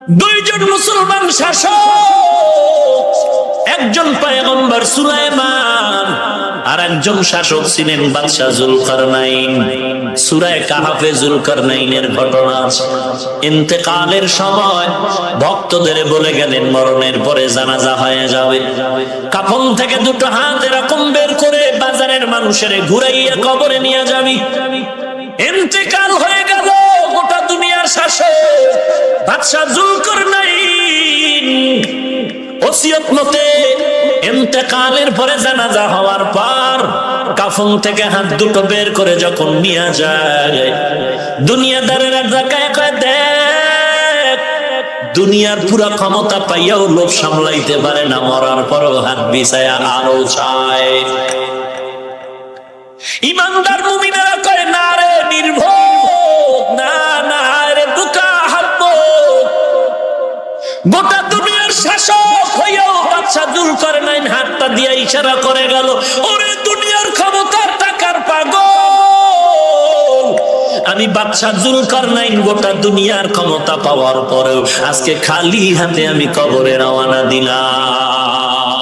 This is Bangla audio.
দুইজন মুসলমান শাসক, একজন পয়গম্বর সুলাইমান আর একজন শাসক ছিলেন বাদশা জুলকারনাইন। সূরা কাহফে জুলকারনাইনের ঘটনা। ইন্তেকালের সময় ভক্তদের বলে গেলেন মরণের পরে জানাজা হয়ে যাবে, কাফন থেকে দুটো হাত এরকম বের করে বাজারের মানুষের ঘুরাইয়া কবরে নিয়ে যাবি। ইন্তেকাল হয়ে গেল গোটা দুনিয়ার শাসক বাদশা জুলকারনাইন ওসিয়ত মতে ইন্তেকালের পরে জানাজা হওয়ার পর কাফন থেকে হাত দুটো বের করে যখন নিয়ে যায়, দুনিয়াদারেরা জায়গায় কয় দেখ, দুনিয়ার পুরো ক্ষমতা পাইয়াও লোভ সামলাইতে পারে না, মরার পরও হাত বিছায়া আরো চায়। ইমানদার মুমিনেরা কয় না রে নির্ভোগ, না না রে বুকা হাব্ব, গোটা দুনিয়ার শাসক হইয়াও বাদশা জুলকারনাইন হাতটা দিয়ে ইশারা করে গেল, ওরে দুনিয়ার ক্ষমতার টাকার পাগল, আমি বাদশা জুলকারনাইন গোটা দুনিয়ার ক্ষমতা পাওয়ার পরেও আজকে খালি হাতে আমি কবরে রওনা দিলাম।